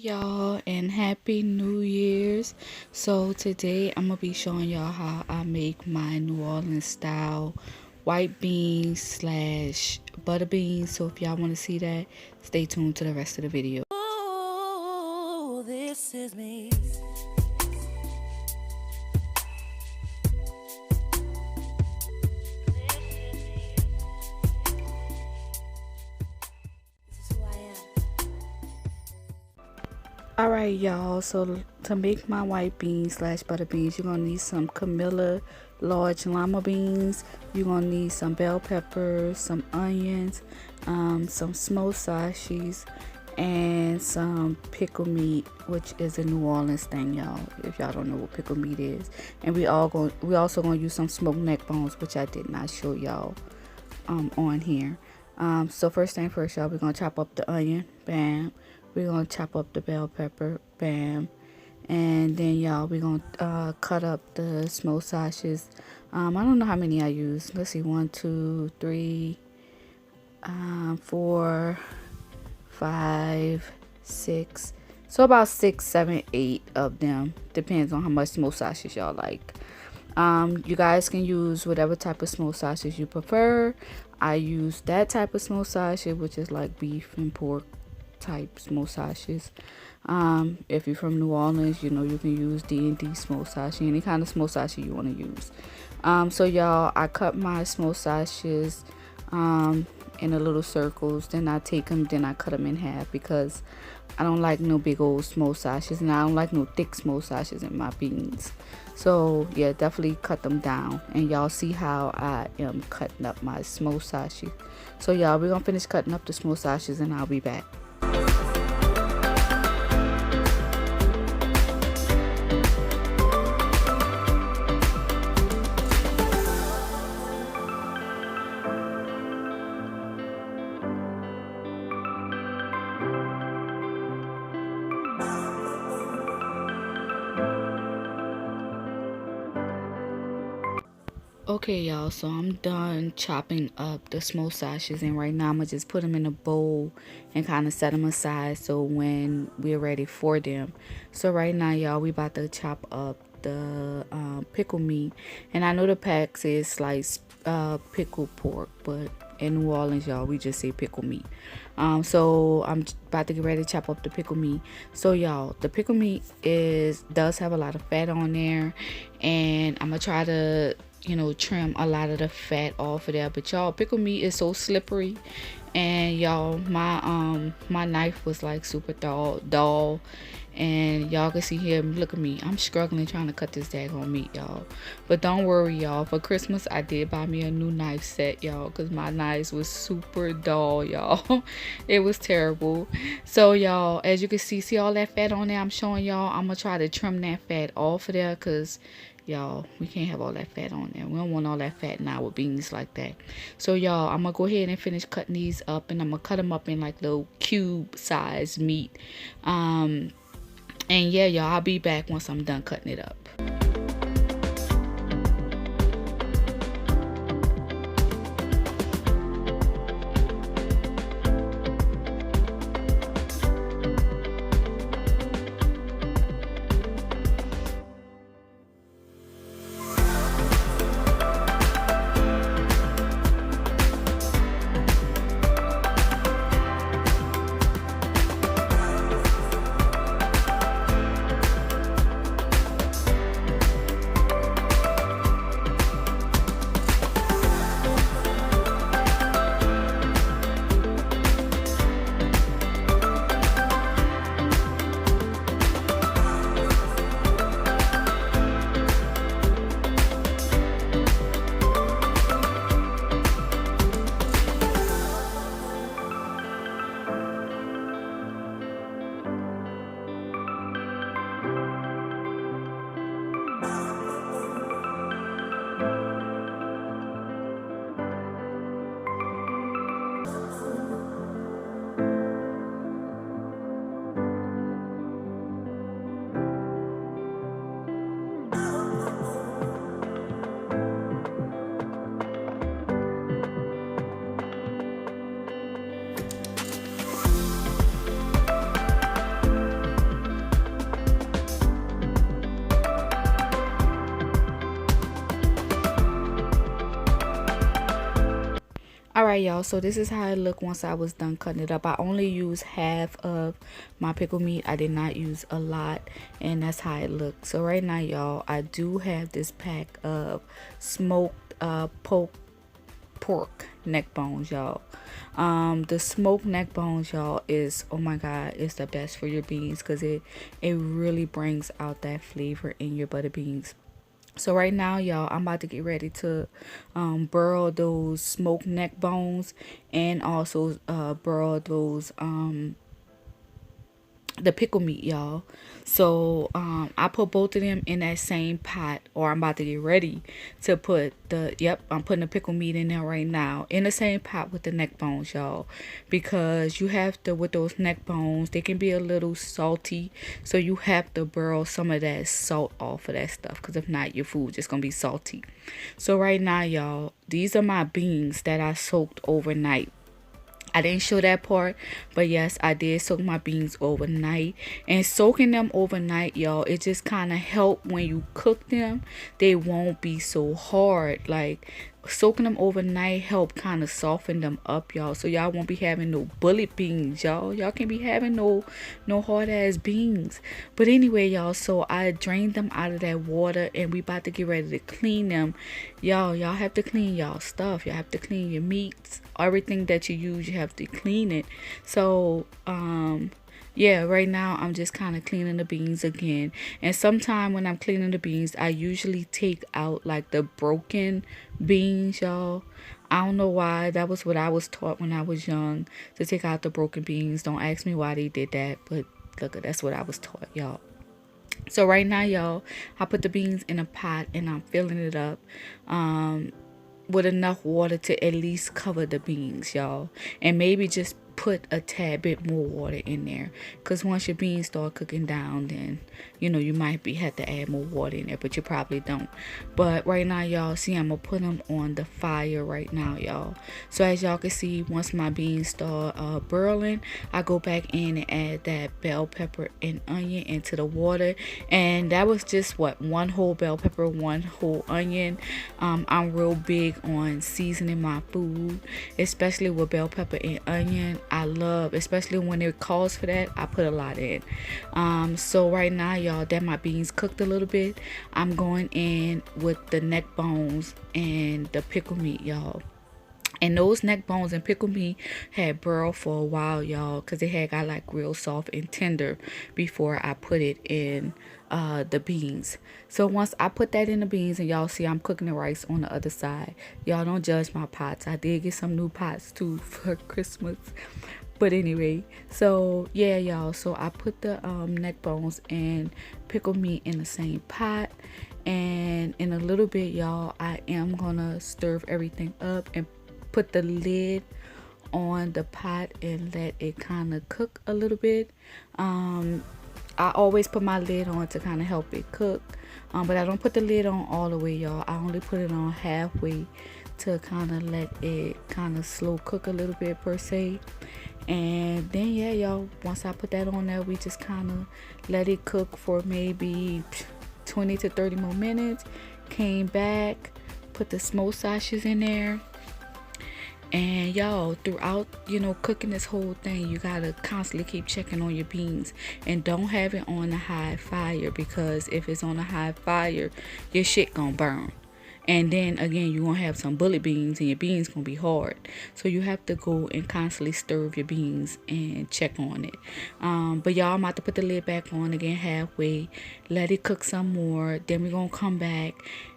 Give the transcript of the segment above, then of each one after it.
Y'all, and happy New Year's. So today I'm gonna be showing y'all how I make my New Orleans style white beans slash butter beans. So if y'all want to see that, stay tuned to the rest of the video. Oh, this is me. This is who I am. Alright, y'all, so to make my white beans slash butter beans, you're gonna need some Camella Large lima beans. You're gonna need some bell peppers, some onions, some smoked sausage, and some pickle meat, which is a New Orleans thing, y'all, if y'all don't know what pickle meat is. And we also gonna use some smoked neck bones, which I did not show y'all on here. So first thing first, y'all, we're gonna chop up the onion, bam. We're gonna chop up the bell pepper, bam. And then y'all, we're gonna cut up the smoked sausages. I don't know how many I use. Let's see, 1, 2, 3, 4, 5, 6. So about 6, 7, 8 of them. Depends on how much smoked sausage y'all like. You guys can use whatever type of smoked sausage you prefer. I use that type of smoked sausage, which is like beef and pork type smoked sausages. If you're from New Orleans, you know you can use D&D smoked sausage, any kind of smoked sausage you want to use. So y'all, I cut my smoked sausages in the little circles, then I take them, then I cut them in half because I don't like no big old smoked sausages, and I don't like no thick smoked sausages in my beans. So yeah, definitely cut them down, and y'all see how I am cutting up my smoked sausage. So y'all, we're gonna finish cutting up the smoked sausages and I'll be back. Okay, y'all, so I'm done chopping up the smoked sausages, and right now I'm gonna just put them in a bowl and kind of set them aside so when we're ready for them. So right now, y'all, we about to chop up the pickle meat, and I know the pack says sliced pickle pork, but in New Orleans, y'all, we just say pickle meat. So I'm about to get ready to chop up the pickle meat. So y'all, the pickle meat does have a lot of fat on there, and I'm gonna try to trim a lot of the fat off of there. But y'all, pickle meat is so slippery, and y'all, my knife was like super dull, and y'all can see here, look at me, I'm struggling trying to cut this daggone meat, y'all. But don't worry, y'all, for Christmas I did buy me a new knife set, y'all, because my knives was super dull, y'all. It was terrible. So y'all, as you can see all that fat on there I'm showing y'all, I'm gonna try to trim that fat off of there, because y'all, we can't have all that fat on there. We don't want all that fat in our beans like that. So y'all, I'm gonna go ahead and finish cutting these up, and I'm gonna cut them up in like little cube size meat. And yeah, y'all, I'll be back once I'm done cutting it up. Alright, y'all, so this is how it looked once I was done cutting it up. I only used half of my pickle meat. I did not use a lot, and that's how it looked. So right now, y'all, I do have this pack of smoked pork neck bones, y'all. The smoked neck bones, y'all, is, oh my god, it's the best for your beans, because it really brings out that flavor in your butter beans. So right now, y'all, I'm about to get ready to broil those smoked neck bones, and also broil those the pickle meat, y'all. So I put both of them in that same pot, or I'm about to get ready to put I'm putting the pickle meat in there right now in the same pot with the neck bones, y'all, because you have to, with those neck bones, they can be a little salty, so you have to burl some of that salt off of that stuff, because if not, your food just gonna be salty. So right now, y'all, these are my beans that I soaked overnight. I didn't show that part, but yes, I did soak my beans overnight. And soaking them overnight, y'all, it just kind of help when you cook them. They won't be so hard. Like, soaking them overnight help kind of soften them up, y'all. So y'all won't be having no bullet beans, y'all. Y'all can't be having no hard ass beans. But anyway, y'all, so I drained them out of that water, and we about to get ready to clean them. Y'all have to clean y'all stuff. Y'all have to clean your meats. Everything that you use, you have to clean it. So yeah, right now I'm just kind of cleaning the beans again. And sometime when I'm cleaning the beans, I usually take out like the broken beans, y'all. I don't know why. That was what I was taught when I was young, to take out the broken beans. Don't ask me why they did that, but look, that's what I was taught, y'all. So right now, y'all, I put the beans in a pot, and I'm filling it up with enough water to at least cover the beans, y'all. And maybe just put a tad bit more water in there, because once your beans start cooking down, then you might have to add more water in there, but you probably don't. But right now, y'all, see, I'm gonna put them on the fire right now, y'all. So as y'all can see, once my beans start boiling, I go back in and add that bell pepper and onion into the water. And that was just one whole bell pepper, one whole onion. I'm real big on seasoning my food, especially with bell pepper and onion. I love, especially when it calls for that, I put a lot in. So right now, y'all, that my beans cooked a little bit, I'm going in with the neck bones and the pickle meat, y'all. And those neck bones and pickle meat had boiled for a while, y'all, because it had got like real soft and tender before I put it in the beans. So once I put that in the beans, and y'all see I'm cooking the rice on the other side. Y'all don't judge my pots. I did get some new pots too for Christmas. But anyway, so yeah, y'all, so I put the neck bones and pickle meat in the same pot. And in a little bit, y'all, I am gonna stir everything up and put the lid on the pot and let it kind of cook a little bit. I always put my lid on to kind of help it cook, but I don't put the lid on all the way, y'all. I only put it on halfway to kind of let it kind of slow cook a little bit per se. And then yeah, y'all, once I put that on there, we just kind of let it cook for maybe 20 to 30 more minutes. Came back, put the smoked sausages in there. And y'all, throughout cooking this whole thing, you gotta constantly keep checking on your beans, and don't have it on a high fire, because if it's on a high fire, your shit gonna burn. And then again, you're gonna have some bullet beans, and your beans gonna be hard. So you have to go and constantly stir your beans and check on it. But y'all, I'm about to put the lid back on again halfway, let it cook some more. Then we're gonna come back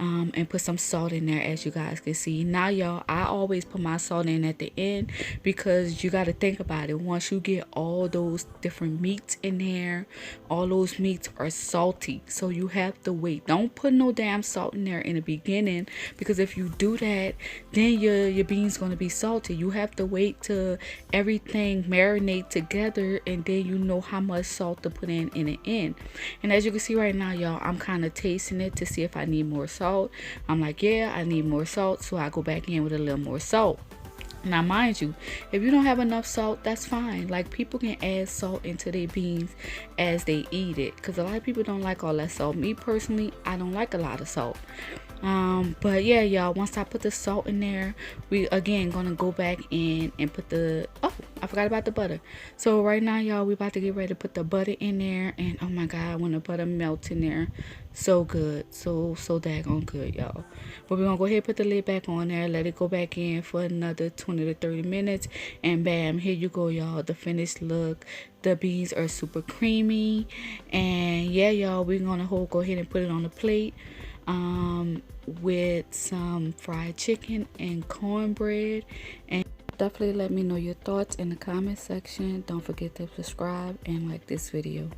and put some salt in there, as you guys can see. Now, y'all, I always put my salt in at the end, because you got to think about it. Once you get all those different meats in there, all those meats are salty, so you have to wait. Don't put no damn salt in there in the beginning, because if you do that, then your beans gonna be salty. You have to wait till everything marinate together, and then you know how much salt to put in the end. And as you can see right now, y'all, I'm kind of tasting it to see if I need more salt. I'm like, yeah, I need more salt, so I go back in with a little more salt. Now, mind you, if you don't have enough salt, that's fine. Like, people can add salt into their beans as they eat it, because a lot of people don't like all that salt. Me personally, I don't like a lot of salt. But yeah, y'all, once I put the salt in there, we again gonna go back in and put the, oh, I forgot about the butter. So right now, y'all, we about to get ready to put the butter in there, and oh my god, when the butter melts in there, so good, so daggone good, y'all. But we're gonna go ahead and put the lid back on there, let it go back in for another 20 to 30 minutes, and bam, here you go, y'all, the finished look. The beans are super creamy, and yeah, y'all, we're gonna go ahead and put it on the plate with some fried chicken and cornbread. And definitely let me know your thoughts in the comment section. Don't forget to subscribe and like this video.